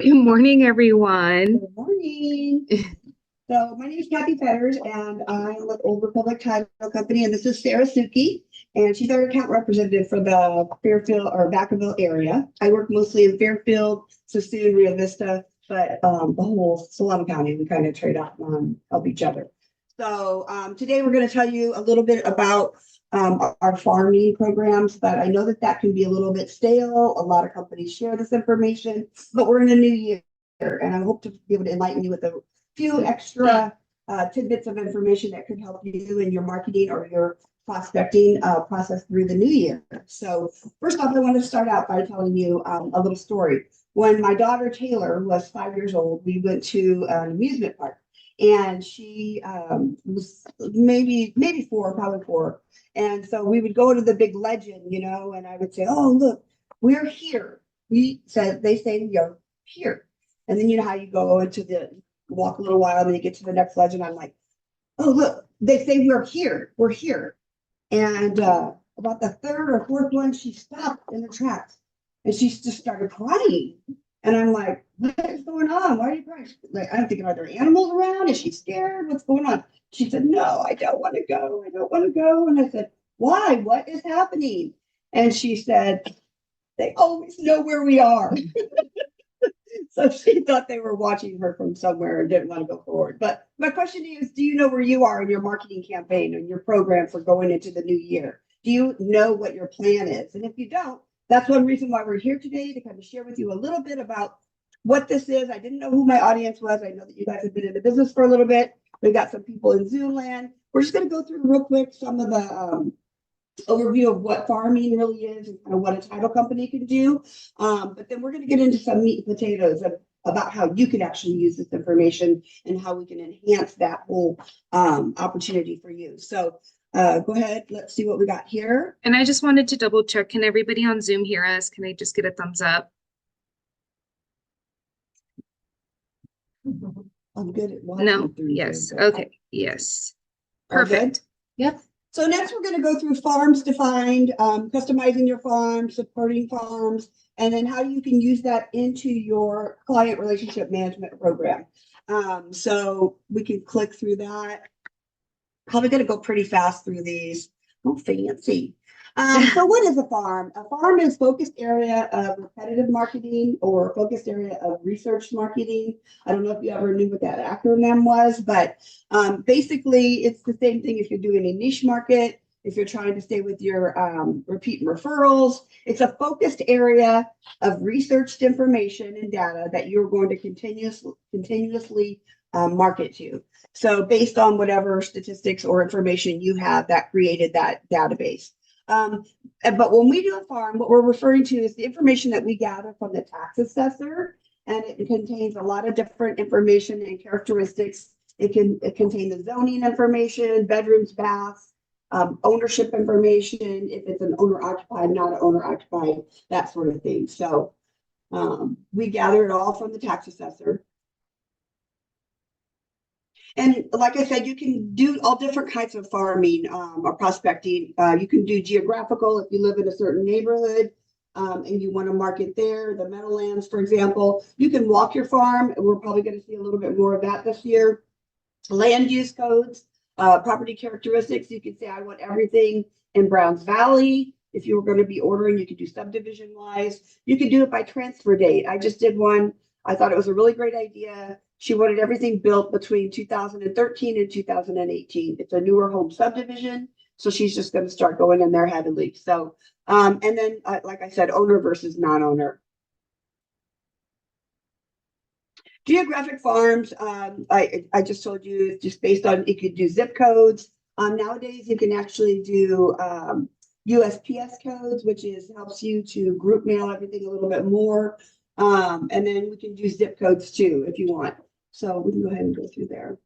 Good morning, everyone. Good morning. So my name is Kathy Fetters, and I'm with Old Republic Title Company, and this is Sarah Suki, and she's our account representative for the Fairfield or Vacaville area. I work mostly in Fairfield, Sassoon, Rio Vista, but the whole Solano County, we kind of trade out and help each other. So today we're going to tell you a little bit about our farming programs, but I know that can be a little bit stale. A lot of companies share this information, but we're in a new year, and I hope to be able to enlighten you with a few extra tidbits of information that could help you in your marketing or your prospecting process through the new year. So first off, I want to start out by telling you a little story. When my daughter Taylor was 5 years old, we went to an amusement park, and she was maybe four, probably four. And so we would go to the big legend, and I would say, "Oh, look, we're here." They say we are here. And then you know how you go into the walk a little while, and you get to the next legend. I'm like, "Oh, look, they say we're here. We're here." And about the third or fourth one, she stopped in her tracks, and she just started crying. And I'm like, "What is going on? Why are you crying?" Like, I'm thinking, are there animals around? Is she scared? What's going on? She said, "No, I don't want to go. I don't want to go." And I said, "Why? What is happening?" And she said, "They always know where we are." So she thought they were watching her from somewhere and didn't want to go forward. But my question to you is, do you know where you are in your marketing campaign and your program for going into the new year? Do you know what your plan is? And if you don't, that's one reason why we're here today, to kind of share with you a little bit about what this is. I didn't know who my audience was. I know that you guys have been in the business for a little bit. We got some people in Zoom land. We're just going to go through real quick some of the overview of what farming really is and kind of what a title company can do. But then we're going to get into some meat and potatoes about how you can actually use this information and how we can enhance that whole opportunity for you. So go ahead. Let's see what we got here. And I just wanted to double check. Can everybody on Zoom hear us? Can I just get a thumbs up? I'm good at watching. No. Yes. Okay. Yes. Perfect. Yep. So next we're going to go through farms defined, customizing your farm, supporting farms, and then how you can use that into your client relationship management program. So we can click through that. Probably going to go pretty fast through these. Oh, fancy. So what is a farm? A farm is focused area of repetitive marketing or focused area of research marketing. I don't know if you ever knew what that acronym was, but basically it's the same thing if you're doing a niche market, if you're trying to stay with your repeat referrals. It's a focused area of researched information and data that you're going to continuously market to. So based on whatever statistics or information you have that created that database. But when we do a farm, what we're referring to is the information that we gather from the tax assessor, and it contains a lot of different information and characteristics. It contain the zoning information, bedrooms, baths, ownership information, if it's an owner occupied, not an owner occupied, that sort of thing. So we gather it all from the tax assessor. And like I said, you can do all different kinds of farming or prospecting. You can do geographical if you live in a certain neighborhood and you want to market there, the Meadowlands, for example. You can walk your farm, and we're probably going to see a little bit more of that this year. Land use codes, property characteristics. You can say, I want everything in Browns Valley. If you were going to be ordering, you could do subdivision wise. You could do it by transfer date. I just did one. I thought it was a really great idea. She wanted everything built between 2013 and 2018. It's a newer home subdivision, so she's just going to start going in there heavily. So, and then, like I said, owner versus non-owner. Geographic farms, I just told you, just based on, you could do zip codes. Nowadays, you can actually do USPS codes, which helps you to group mail everything a little bit more. And then we can do zip codes too, if you want. So we can go ahead and go through there.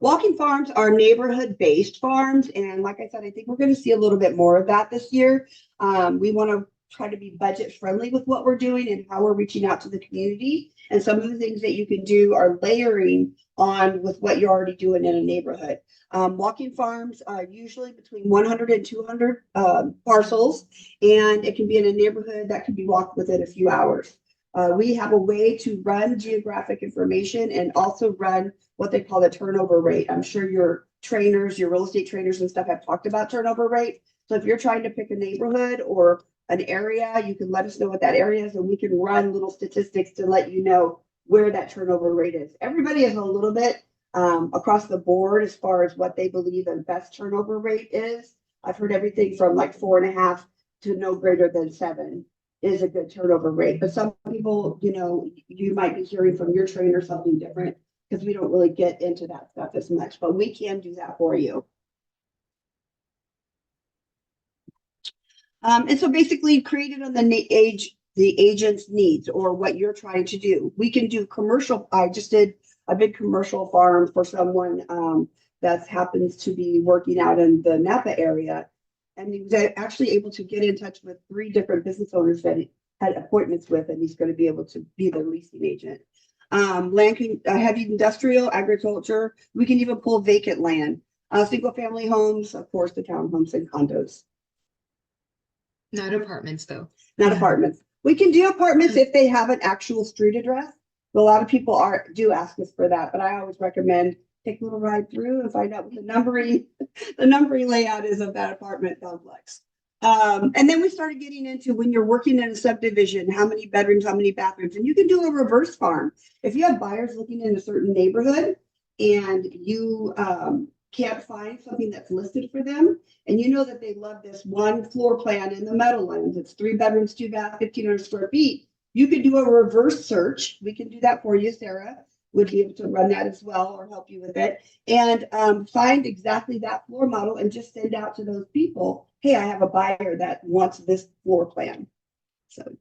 Walking farms are neighborhood-based farms. And like I said, I think we're going to see a little bit more of that this year. We want to try to be budget friendly with what we're doing and how we're reaching out to the community. And some of the things that you can do are layering on with what you're already doing in a neighborhood. Walking farms are usually between 100 and 200 parcels, and it can be in a neighborhood that can be walked within a few hours. We have a way to run geographic information and also run what they call the turnover rate. I'm sure your trainers, your real estate trainers and stuff have talked about turnover rate. So if you're trying to pick a neighborhood or an area, you can let us know what that area is, and we can run little statistics to let you know where that turnover rate is. Everybody is a little bit across the board as far as what they believe the best turnover rate is. I've heard everything from like 4.5 to no greater than 7 is a good turnover rate. But some people, you know, you might be hearing from your trainer something different because we don't really get into that stuff as much, but we can do that for you. And so basically created on the agent's needs or what you're trying to do. We can do commercial. I just did a big commercial farm for someone that happens to be working out in the Napa area. And he was actually able to get in touch with 3 different business owners that he had appointments with, and he's going to be able to be their leasing agent. Heavy industrial, agriculture. We can even pull vacant land, single family homes, of course, the townhomes and condos. Not apartments though. Not apartments. We can do apartments if they have an actual street address. A lot of people do ask us for that, but I always recommend take a little ride through and find out what the numbering layout is of that apartment complex. And then we started getting into when you're working in a subdivision, how many bedrooms, how many bathrooms, and you can do a reverse farm. If you have buyers looking in a certain neighborhood and you can't find something that's listed for them, and you know that they love this one floor plan in the Meadowlands, it's 3 bedrooms, 2 baths, 1,500 square feet. You could do a reverse search. We can do that for you. Sarah would be able to run that as well or help you with it, and find exactly that floor model and just send out to those people, hey, I have a buyer that wants this floor plan. So,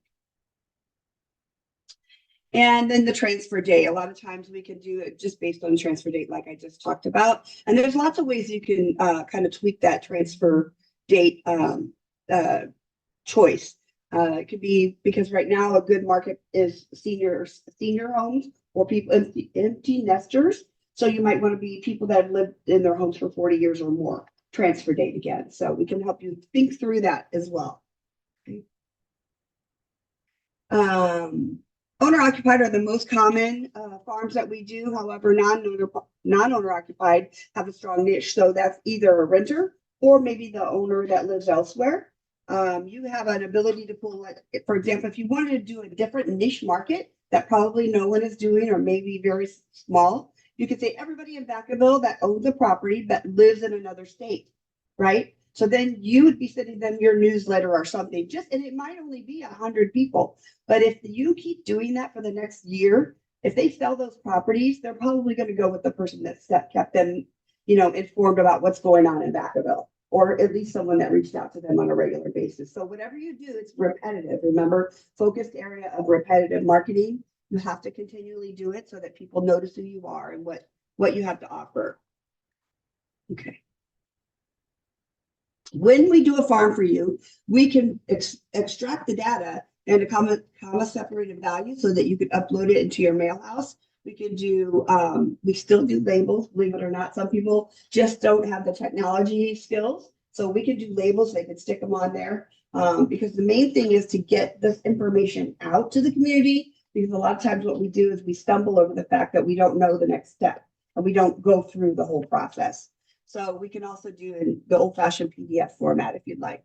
and then the transfer date. A lot of times we can do it just based on the transfer date, like I just talked about. And there's lots of ways you can kind of tweak that transfer date choice. It could be because right now a good market is senior homes or people empty nesters. So you might want to be people that have lived in their homes for 40 years or more. Transfer date again. So we can help you think through that as well. Okay. Owner occupied are the most common farms that we do. However, non-owner occupied have a strong niche. So that's either a renter or maybe the owner that lives elsewhere. You have an ability to pull it. For example, if you wanted to do a different niche market that probably no one is doing or maybe very small, you could say everybody in Vacaville that owns a property but lives in another state, right? So then you would be sending them your newsletter or something, and it might only be 100 people. But if you keep doing that for the next year, if they sell those properties, they're probably going to go with the person that kept them, informed about what's going on in Vacaville, or at least someone that reached out to them on a regular basis. So whatever you do, it's repetitive. Remember, focused area of repetitive marketing. You have to continually do it so that people notice who you are and what you have to offer. Okay. When we do a farm for you, we can extract the data and a comma separated value so that you can upload it into your mailhouse. We can do, we still do labels, believe it or not. Some people just don't have the technology skills. So we can do labels, they can stick them on there. Because the main thing is to get this information out to the community, because a lot of times what we do is we stumble over the fact that we don't know the next step and we don't go through the whole process. So we can also do in the old-fashioned PDF format if you'd like.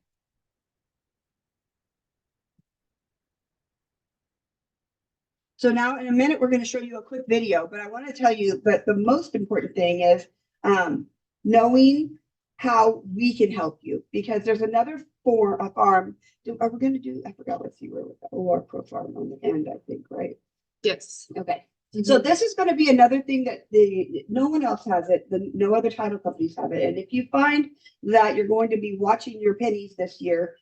So now in a minute, we're going to show you a quick video, but I want to tell you that the most important thing is knowing how we can help you, because there's another farm. Are we going to do, I forgot, let's see where we're going. Or Pro Farm on the end, I think, right? Yes. Okay. So this is going to be another thing that no one else has it. No other title companies have it. And if you find that you're going to be watching your pennies this year,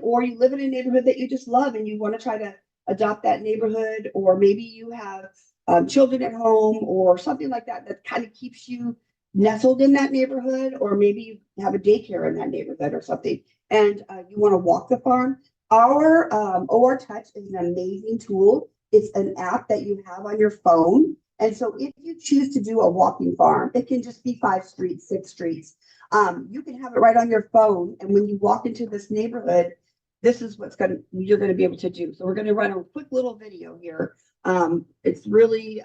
or you live in a neighborhood that you just love and you want to try to adopt that neighborhood, or maybe you have children at home or something like that, that kind of keeps you nestled in that neighborhood, or maybe you have a daycare in that neighborhood or something, and you want to walk the farm, our OR Touch is an amazing tool. It's an app that you have on your phone. And so if you choose to do a walking farm, it can just be 5 streets, 6 streets. You can have it right on your phone. And when you walk into this neighborhood, this is you're gonna be able to do. So we're gonna run a quick little video here. It's really,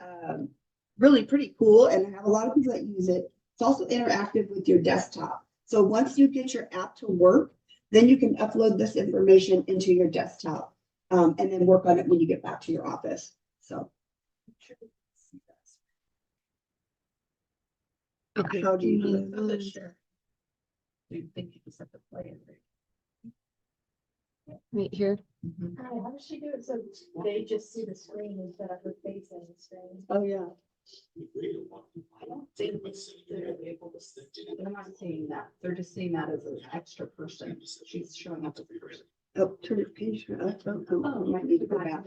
really pretty cool, and I have a lot of people that use it. It's also interactive with your desktop. So once you get your app to work, then you can upload this information into your desktop, and then work on it when you get back to your office. So. Okay. How do you do it? Mm, Sure. Do you think you can set the play in Right here. there? How does she do it so they just see the screen instead of her face on the screen? Oh, yeah. I don't think they're able to, they're not seeing that. They're just seeing that as an extra person. She's showing up as a person. Oh, turn it, page. Oh, might need to go back.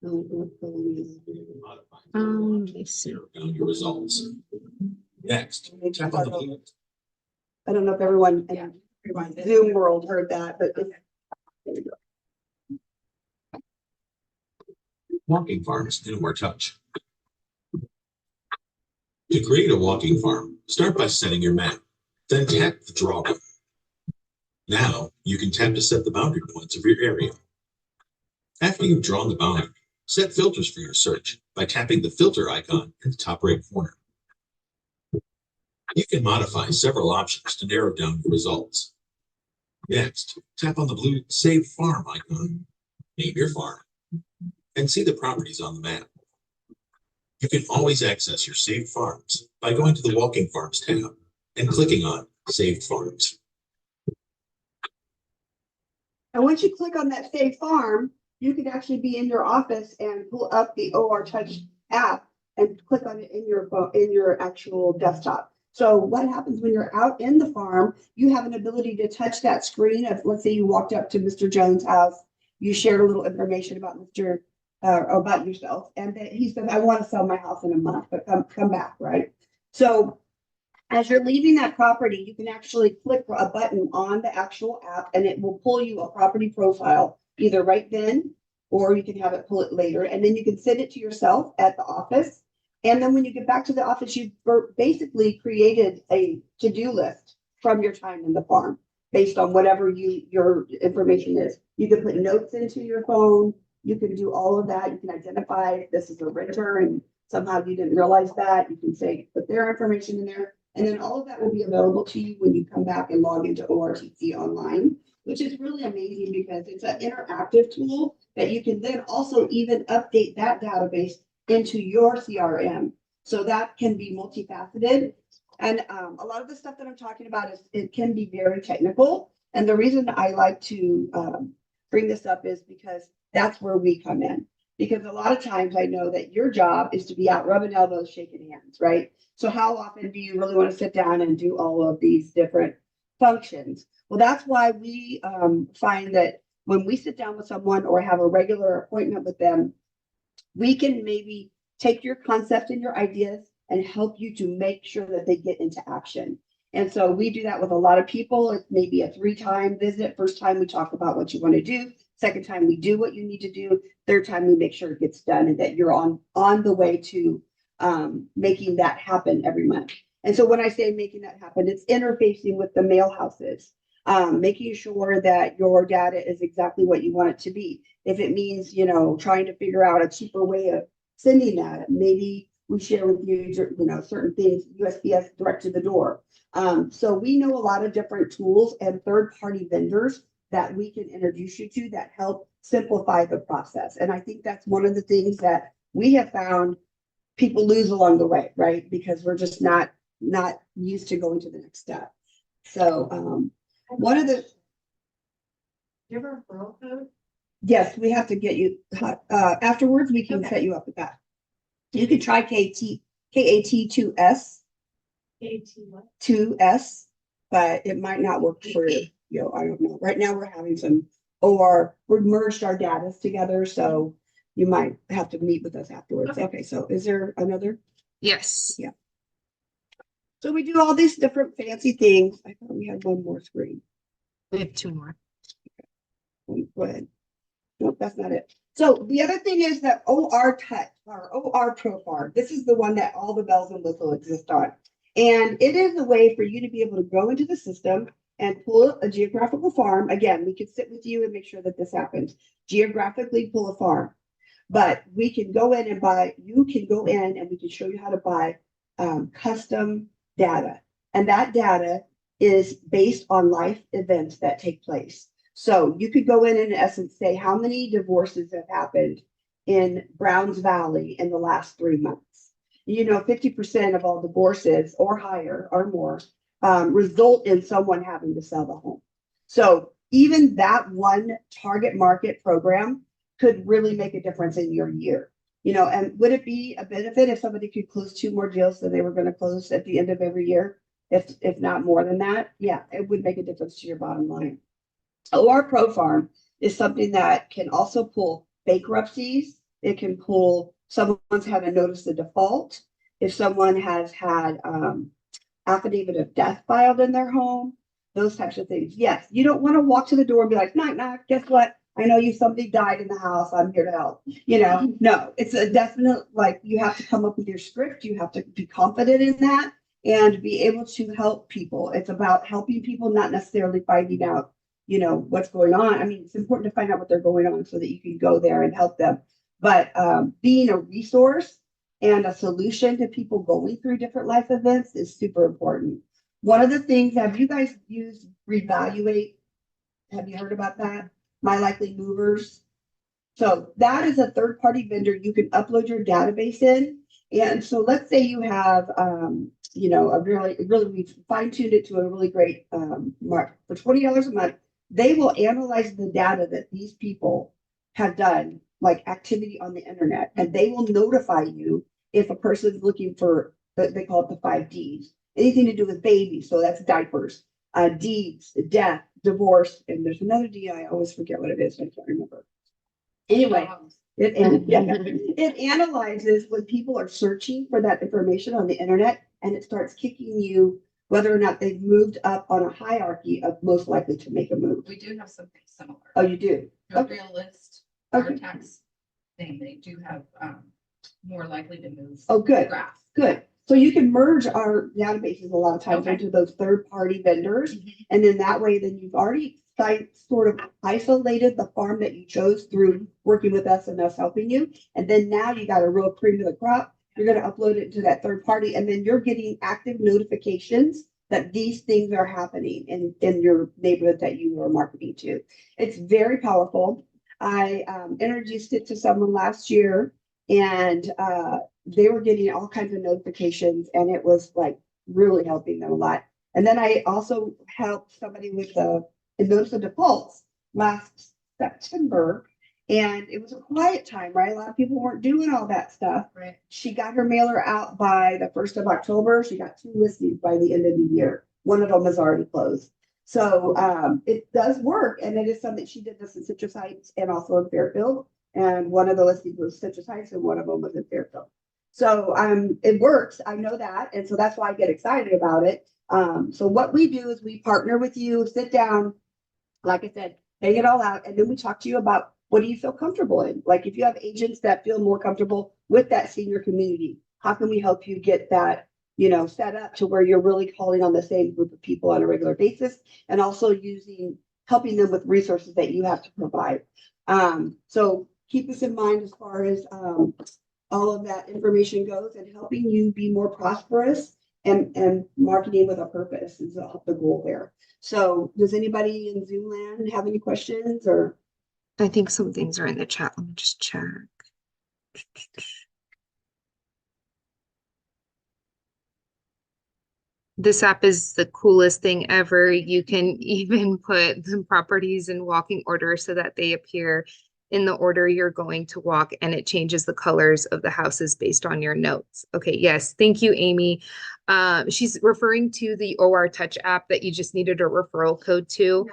Let's see. Down your results. Next, tap on the blue. I don't know if everyone Yeah. in Zoom world heard that, but there we go. Walking farms in Our Touch. To create a walking farm, start by setting your map, then tap the draw button. Now you can tap to set the boundary points of your area. After you've drawn the boundary, set filters for your search by tapping the filter icon in the top right corner. You can modify several options to narrow down your results. Next, tap on the blue Save Farm icon, name your farm, and see the properties on the map. You can always access your saved farms by going to the Walking Farms tab and clicking on Saved Farms. And once you click on that save farm, you can actually be in your office and pull up the OR Touch app and click on it in your phone, in your actual desktop. So what happens when you're out in the farm, you have an ability to touch that screen of, let's say you walked up to Mr. Jones' house, you shared a little information about about yourself, and then he said, I want to sell my house in a month, but come back, right? So as you're leaving that property, you can actually click a button on the actual app and it will pull you a property profile either right then, or you can have it pull it later, and then you can send it to yourself at the office. And then when you get back to the office, you've basically created a to-do list from your time in the farm based on whatever your information is. You can put notes into your phone. You can do all of that. You can identify if this is a renter and somehow you didn't realize that. You can say, put their information in there. And then all of that will be available to you when you come back and log into ORTC online, which is really amazing because it's an interactive tool that you can then also even update that database into your CRM. So that can be multifaceted. And a lot of the stuff that I'm talking about it can be very technical. And the reason I like to bring this up is because that's where we come in. Because a lot of times I know that your job is to be out rubbing elbows, shaking hands, right? So how often do you really want to sit down and do all of these different functions? Well, that's why we find that when we sit down with someone or have a regular appointment with them, we can maybe take your concept and your ideas and help you to make sure that they get into action. And so we do that with a lot of people. It's maybe a 3-time visit. First time we talk about what you want to do. Second time we do what you need to do. Third time we make sure it gets done and that you're on the way to making that happen every month. And so when I say making that happen, it's interfacing with the mail houses, making sure that your data is exactly what you want it to be. If it means, trying to figure out a cheaper way of sending that, maybe we share with you, certain things, USPS direct to the door. So we know a lot of different tools and third-party vendors that we can introduce you to that help simplify the process. And I think that's one of the things that we have found people lose along the way, right? Because we're just not used to going to the next step. So one of the. Do you have a referral code? Yes, we have to get you, afterwards, we can set you up with that. You can try KAT2S, AT1. 2S, but it might not work for you. I don't know. Right now we're having we've merged our data together, so you might have to meet with us afterwards. Okay, so is there another? Yes. So we do all these different fancy things. I thought we had one more screen. We have 2 more. Go ahead. Nope, that's not it. So the other thing is that OR Touch or OR Profile. This is the one that all the bells and whistles exist on. And it is a way for you to be able to go into the system and pull a geographical farm. Again, we can sit with you and make sure that this happens. Geographically pull a farm. But we can go in and buy, you can go in and we can show you how to buy custom data. And that data is based on life events that take place. So you could go in essence, say how many divorces have happened in Browns Valley in the last 3 months. 50% of all divorces or higher or more result in someone having to sell the home. So even that one target market program could really make a difference in your year. And would it be a benefit if somebody could close 2 more deals than they were going to close at the end of every year? If not more than that, yeah, it would make a difference to your bottom line. OR Pro Farm is something that can also pull bankruptcies. It can pull someone's had a notice of default. If someone has had affidavit of death filed in their home, those types of things. Yes, you don't want to walk to the door and be like, knock, knock, guess what? I know somebody died in the house. I'm here to help. No, it's a definite, like you have to come up with your script. You have to be confident in that and be able to help people. It's about helping people, not necessarily finding out, what's going on. I mean, it's important to find out what they're going on so that you can go there and help them. But being a resource and a solution to people going through different life events is super important. One of the things, have you guys used Revaluate? Have you heard about that? My Likely Movers. So that is a third-party vendor you can upload your database in. And so let's say you have, we've fine-tuned it to a really great mark for $20 a month. They will analyze the data that these people have done, like activity on the internet, and they will notify you if a person is looking for, they call it the 5 Ds, anything to do with babies. So that's diapers, deeds, death, divorce, and there's another D. I always forget what it is. I can't remember. Anyway, it analyzes when people are searching for that information on the internet, and it starts kicking you whether or not they've moved up on a hierarchy of most likely to make a move. We do have something similar. Oh, you do? No Okay. real list, Okay. our tax thing, they do have more likely to move. Oh, good. Graph. Good. So you can merge our databases a lot of times Okay. into those third-party vendors. Mhm. And then that way, then you've already sort of isolated the farm that you chose through working with us and us helping you. And then now you got a real cream of the crop. You're going to upload it to that third party, and then you're getting active notifications that these things are happening in your neighborhood that you are marketing to. It's very powerful. I introduced it to someone last year, and they were getting all kinds of notifications, and it was like really helping them a lot. And then I also helped somebody with a notice of defaults last September, and it was a quiet time, right? A lot of people weren't doing all that stuff. Right. She got her mailer out by the 1st of October. She got 2 listings by the end of the year. One of them is already closed. So it does work, and it is something she did this in Citrus Heights and also in Fairfield. And one of the listings was Citrus Heights, and one of them was in Fairfield. So it works. I know that, and so that's why I get excited about it. So what we do is we partner with you, sit down, like I said, bang it all out, and then we talk to you about what do you feel comfortable in. Like if you have agents that feel more comfortable with that senior community, how can we help you get that, set up to where you're really calling on the same group of people on a regular basis, and also helping them with resources that you have to provide. So keep this in mind as far as all of that information goes, and helping you be more prosperous and marketing with a purpose is the goal there. So does anybody in Zoom land have any questions or? I think some things are in the chat. Let me just check. This app is the coolest thing ever. You can even put the properties in walking order so that they appear in the order you're going to walk, and it changes the colors of the houses based on your notes. Okay, yes, thank you, Amy. She's referring to the OR Touch app that you just needed a referral code to.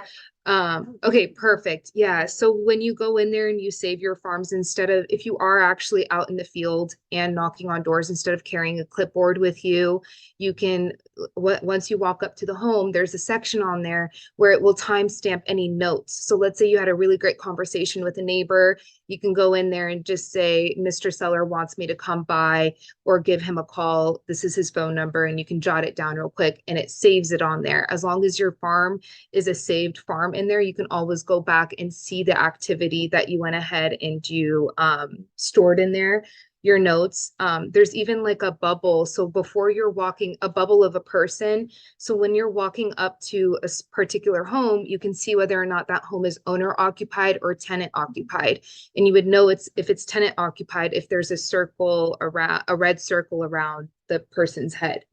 Okay, perfect. Yeah. So when you go in there and you save your farms, instead of, if you are actually out in the field and knocking on doors, instead of carrying a clipboard with you, you can, once you walk up to the home, there's a section on there where it will timestamp any notes. So let's say you had a really great conversation with a neighbor, you can go in there and just say, Mr. Seller wants me to come by, or give him a call. This is his phone number, and you can jot it down real quick and it saves it on there. As long as your farm is a saved farm in there, you can always go back and see the activity that you went ahead and you stored in there, your notes. There's even like a bubble. So before you're walking, a bubble of a person. So when you're walking up to a particular home, you can see whether or not that home is owner occupied or tenant occupied. And you would know it's, if it's tenant occupied, if there's a circle around, a red circle around the person's head,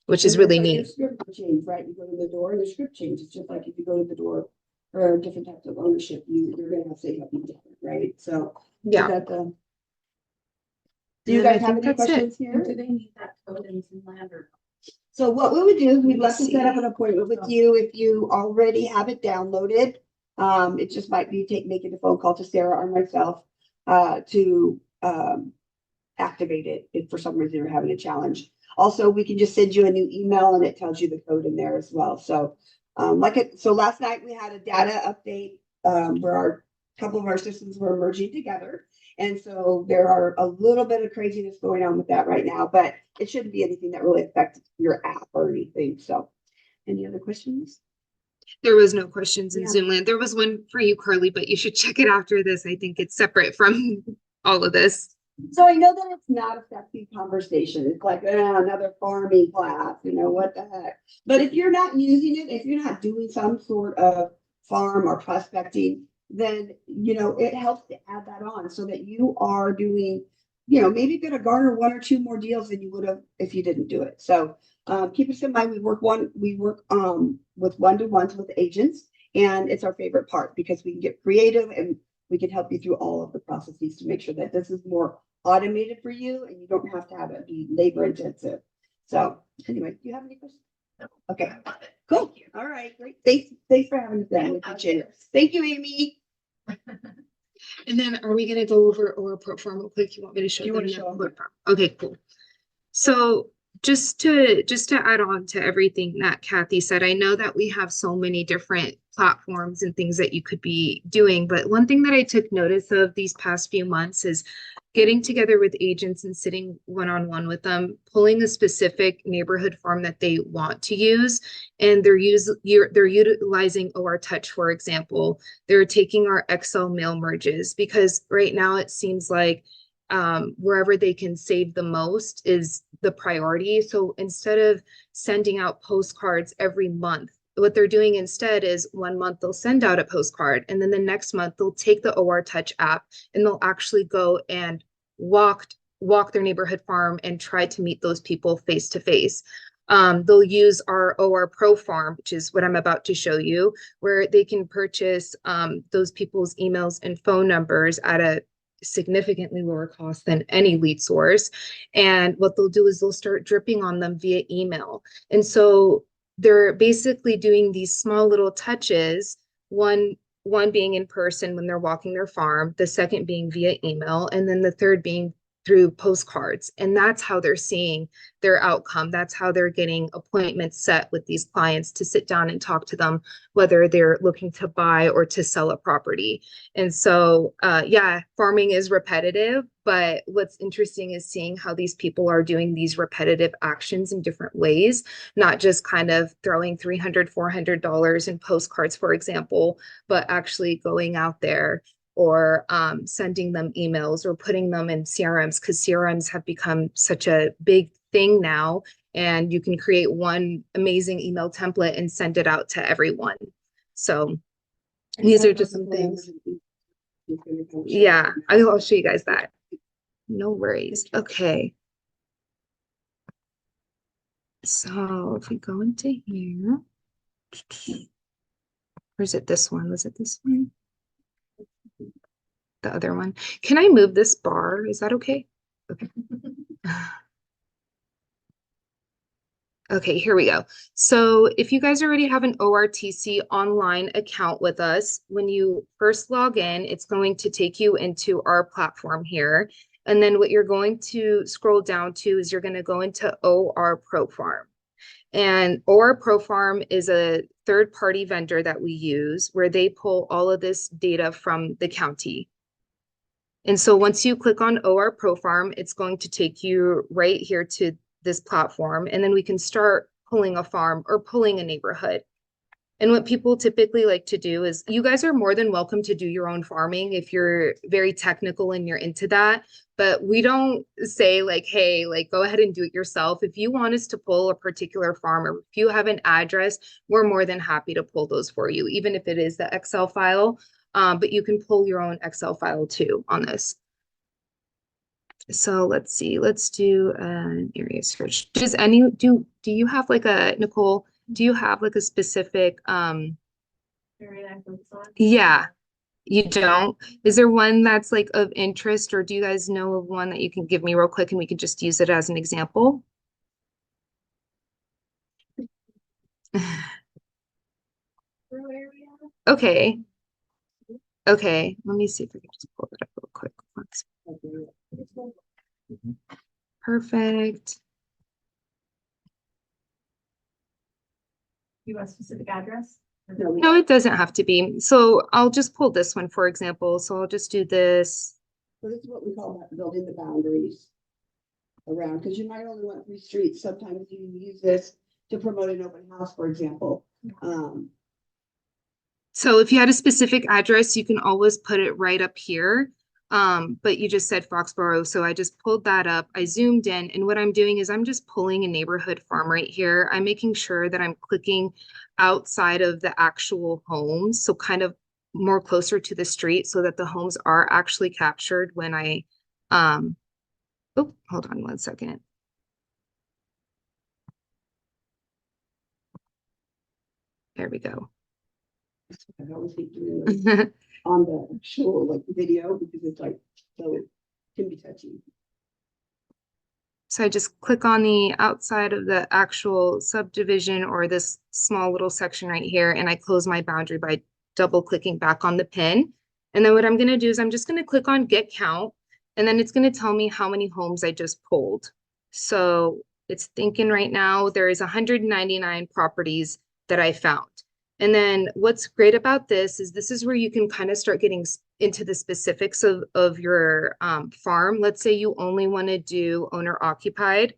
which is really Your neat. script will change, right? You go to the door and the script changes, just like if you go to the door for different types of ownership, you're gonna have to say something different, right? So. Yeah. Do you And I guys have think any that's it. questions here? Do they need that code in Finland or? So what we would do is we'd Let me love to set up see. an appointment with you if you already have it downloaded. It just might be making a phone call to Sarah or myself to activate it if for some reason you're having a challenge. Also, we can just send you a new email and it tells you the code in there as well. So so last night we had a data update where a couple of our systems were merging together. And so there are a little bit of craziness going on with that right now, but it shouldn't be anything that really affects your app or anything. So any other questions? There was no questions in Yeah. Zoomland. There was one for you, Carly, but you should check it after this. I think it's separate from all of this. So I know that it's not a sexy conversation. It's like another farming class, what the heck? But if you're not using it, if you're not doing some sort of farm or prospecting, then, it helps to add that on so that you are doing, maybe gonna garner one or two more deals than you would have if you didn't do it. So keep this in mind. We work with one-to-ones with agents, and it's our favorite part because we can get creative and we can help you through all of the processes to make sure that this is more automated for you and you don't have to have it be labor intensive. So anyway, do you have any questions? No. Okay, cool. All right, great. Thanks for having us down. We appreciate it. Thank you, Amy. And then are we gonna go over or pro forma real quick? You want me to show You them wanna the show 'em? quote form? Okay, cool. So just to add on to everything that Kathy said, I know that we have so many different platforms and things that you could be doing, but one thing that I took notice of these past few months is getting together with agents and sitting one-on-one with them, pulling a specific neighborhood farm that they want to use, and they're utilizing OR Touch, for example. They're taking our Excel mail merges because right now it seems like wherever they can save the most is the priority. So instead of sending out postcards every month, what they're doing instead is 1 month they'll send out a postcard, and then the next month they'll take the OR Touch app and they'll actually go and walk their neighborhood farm and try to meet those people face to face. They'll use our OR Pro Farm, which is what I'm about to show you, where they can purchase those people's emails and phone numbers at a significantly lower cost than any lead source. And what they'll do is they'll start dripping on them via email. And so they're basically doing these small little touches, one being in person when they're walking their farm, the second being via email, and then the third being through postcards. And that's how they're seeing their outcome. That's how they're getting appointments set with these clients to sit down and talk to them, whether they're looking to buy or to sell a property. And so, yeah, farming is repetitive, but what's interesting is seeing how these people are doing these repetitive actions in different ways, not just kind of throwing $300, $400 in postcards, for example, but actually going out there or sending them emails or putting them in CRMs, because CRMs have become such a big thing now. And you can create one amazing email template and send it out to everyone. So these are just some things. Yeah, I'll show you guys that. No worries. Okay. So if we go into here, or is it this one? Was it this one? The other one. Can I move this bar? Is that okay? Okay. Okay, here we go. So if you guys already have an ORTC online account with us, when you first log in, it's going to take you into our platform here. And then what you're going to scroll down to is you're going to go into OR Pro Farm. And OR Pro Farm is a third-party vendor that we use where they pull all of this data from the county. And so once you click on OR Pro Farm, it's going to take you right here to this platform, and then we can start pulling a farm or pulling a neighborhood. And what people typically like to do is you guys are more than welcome to do your own farming if you're very technical and you're into that. But we don't say like, hey, like go ahead and do it yourself. If you want us to pull a particular farm or if you have an address, we're more than happy to pull those for you, even if it is the Excel file. But you can pull your own Excel file too on this. So let's see, let's do an area search. Do you have like Nicole, do you have like a specific, yeah, you don't? Is there one that's like of interest, or do you guys know of one that you can give me real quick and we could just use it as an example? Okay. Okay, let me see if I can just pull it up real quick. Perfect. You want a specific address? No, it doesn't have to be. So I'll just pull this one, for example. So I'll just do this. So this is what we call that building the boundaries around, because you might only want 3 streets. Sometimes you use this to promote an open house, for example. So if you had a specific address, you can always put it right up here. But you just said Foxborough, so I just pulled that up. I zoomed in, and what I'm doing is I'm just pulling a neighborhood farm right here. I'm making sure that I'm clicking outside of the actual homes, so kind of more closer to the street so that the homes are actually captured when I, oh, hold on one second. There we go. I always think doing it on the actual like video, because it's like, so it can be touchy. So I just click on the outside of the actual subdivision or this small little section right here, and I close my boundary by double clicking back on the pin. And then what I'm going to do is I'm just going to click on get count, and then it's going to tell me how many homes I just pulled. So it's thinking right now there is 199 properties that I found. And then what's great about this is where you can kind of start getting into the specifics of your farm. Let's say you only want to do owner occupied.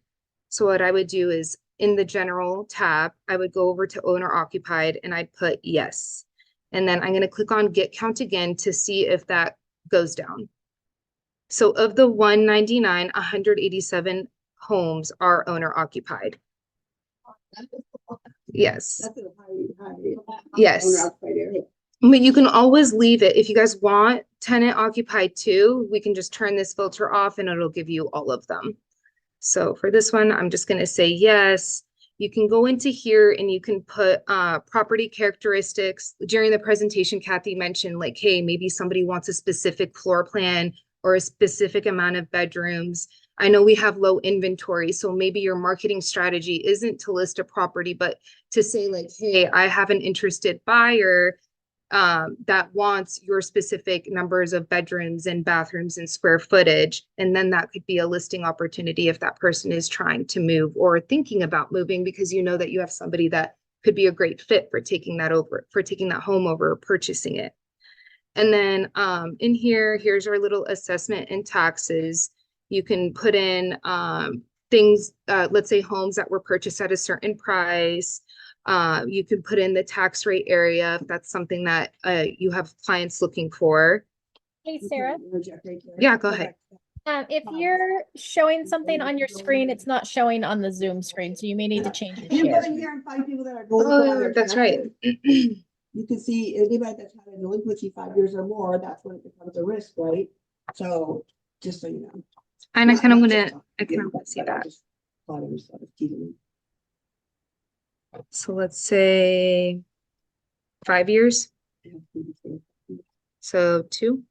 So what I would do is in the general tab, I would go over to owner occupied and I'd put yes. And then I'm going to click on get count again to see if that goes down. So of the 199, 187 homes are owner occupied. Yes. That's a high Yes. owner-occupied area. But you can always leave it. If you guys want tenant occupied too, we can just turn this filter off and it'll give you all of them. So for this one, I'm just going to say yes. You can go into here and you can put property characteristics. During the presentation, Kathy mentioned like, hey, maybe somebody wants a specific floor plan or a specific amount of bedrooms. I know we have low inventory, so maybe your marketing strategy isn't to list a property, but to say like, hey, I have an interested buyer that wants your specific numbers of bedrooms and bathrooms and square footage. And then that could be a listing opportunity if that person is trying to move or thinking about moving, because you know that you have somebody that could be a great fit for taking that over, for taking that home over, or purchasing it. And then in here, here's our little assessment and taxes. You can put in things, let's say homes that were purchased at a certain price. You can put in the tax rate area if that's something that you have clients looking for. Hey, Sarah, Yeah, go ahead. if you're showing something on your screen, it's not showing on the Zoom screen, so you may need to change your You share. go in here and find people that are delinquent on Oh, their that's right. taxes. You can see anybody that's had a delinquency 5 years or more, that's when it becomes a risk, right? So just so you know. And I Not- kind of not want just to, on I kind you, of want but to see I that. just thought it was teasing. So let's say 5 years. So 2.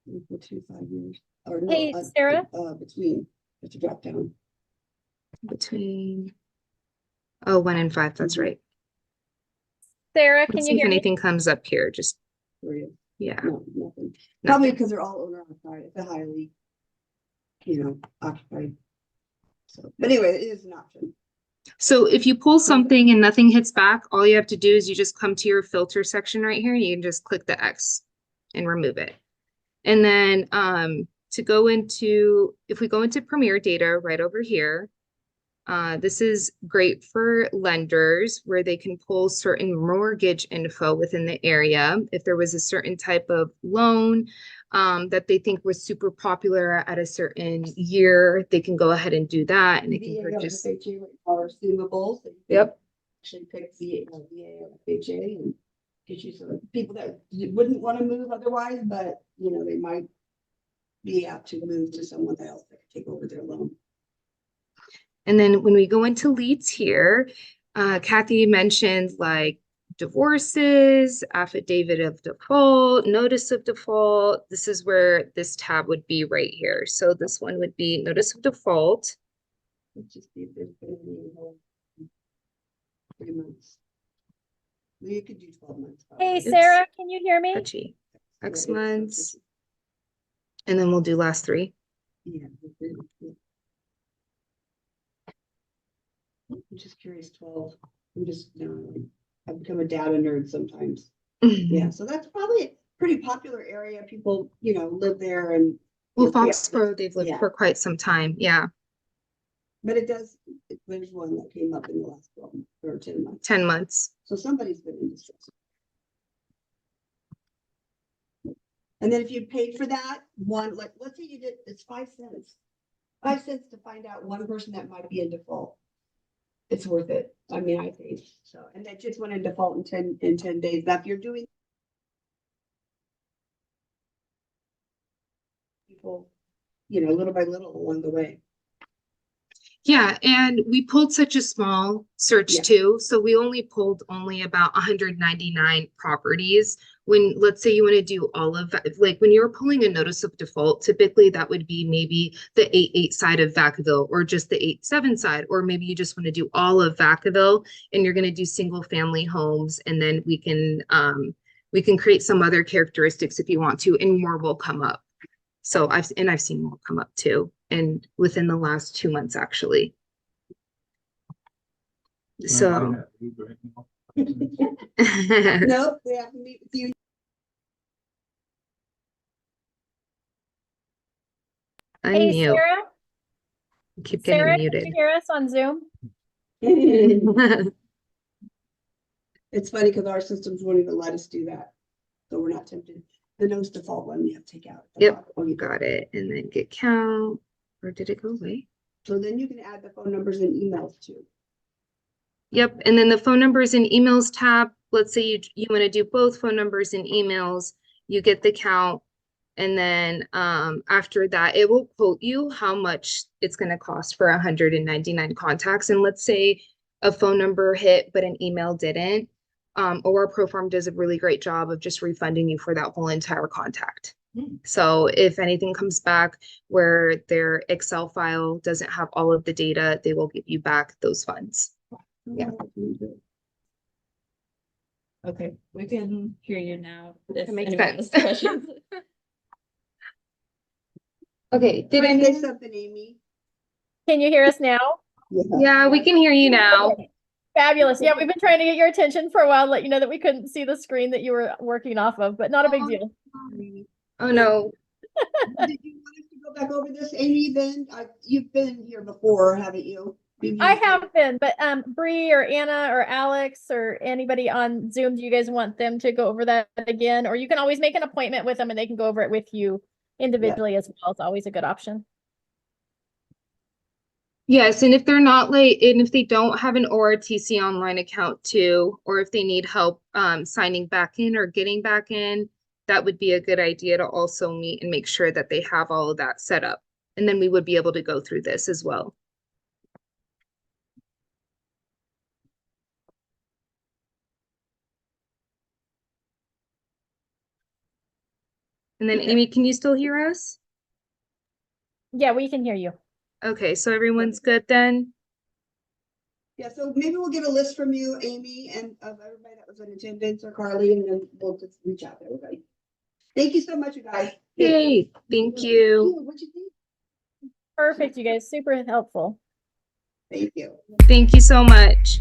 Equal to 5 years. Or no, Hey, Sarah? between, just to drop down. between, oh, 1 and 5, that's right. Sarah, Let's can see you if hear me? anything comes up here, just, Curious. yeah. No, nothing. Probably nothing. because they're all owner occupied. It's a highly, occupied. So, but anyway, it is an option. So if you pull something and nothing hits back, all you have to do is you just come to your filter section right here and you can just click the X and remove it. And then to go into, if we go into Premier Data right over here, this is great for lenders where they can pull certain mortgage info within the area. If there was a certain type of loan that they think was super popular at a certain year, they can go ahead and do that and they can VA or purchase. FHA are assumable. So you can Yep. Actually pick VA or FHA and get you some people that wouldn't want to move otherwise, but they might be apt to move to someone else that could take over their loan. And then when we go into leads here, Kathy mentioned like divorces, affidavit of default, notice of default. This is where this tab would be right here. So this one would be notice of default. Let's just see if there's been any 3 months. Well, you could do 12 months. Hey, probably. Sarah, can you hear me? Touchy. X Yeah, it's months, so and then we'll do last 3. yeah. I'm just curious, 12. I'm just, I've become a data nerd sometimes. Yeah, so that's probably a pretty popular area. People, live there and. Well, Yeah. Foxborough, they've lived Yeah. for quite some time. Yeah, But there's one that came up in the last 12 months or 10 months. 10 months. So somebody's been in distress. And then if you paid for that one, like, let's say you did, it's 5 cents. 5 cents to find out one person that might be in default. It's worth it. I mean, I think so. And that just went in default in 10 days. Now, if you're doing people, little by little along the way. Yeah, and we pulled such a small search Yeah. too. So we only pulled about 199 properties. When, let's say you want to do all of that, like when you're pulling a notice of default, typically that would be maybe the 8-8 side of Vacaville or just the 8-7 side, or maybe you just want to do all of Vacaville and you're going to do single family homes, and then we can create some other characteristics if you want to, and more will come up. So I've seen more come up too, and within the last 2 months actually. So Nope, we have to meet with you. Hey, unmute. Sarah, Keep Sarah, getting can you muted. hear us on Zoom? It's funny because our systems won't even let us do that. So we're not tempted. The notice default one you have to take out. Yep, you got it. And then get count, or did it go away? So then you can add the phone numbers and emails too. Yep, and then the phone numbers and emails tab, let's say you want to do both phone numbers and emails, you get the count. And then after that, it will quote you how much it's going to cost for 199 contacts. And let's say a phone number hit, but an email didn't. OR ProFarm does a really great job of just refunding you for that whole entire contact. So if anything comes back where their Excel file doesn't have all of the data, they will give you back those funds. Yeah. Okay, we can hear you now. If That makes anyone has sense. questions. Okay, did Did I say any? something, Amy? Can you hear us now? Yeah, we can hear you now. Fabulous. Yeah, we've been trying to get your attention for a while, let you know that we couldn't see the screen that you were working off of, but not a big deal. Oh no. Did you want us to go back over this, Amy, then? You've been here before, haven't you? I have been, but Bree or Anna or Alex or anybody on Zoom, do you guys want them to go over that again? Or you can always make an appointment with them and they can go over it with you individually as well. It's always a good option. Yes, and if they're not late, and if they don't have an ORTC online account too, or if they need help signing back in or getting back in, that would be a good idea to also meet and make sure that they have all of that set up. And then we would be able to go through this as well. And then Amy, can you still hear us? Yeah, we can hear you. Okay, so everyone's good then? Yeah, so maybe we'll get a list from you, Amy, and of everybody that was in attendance, or Carly, and then we'll just reach out to everybody. Thank you so much, you guys. Yay, thank you. What'd you think? Perfect, you guys, super helpful. Thank you. Thank you so much.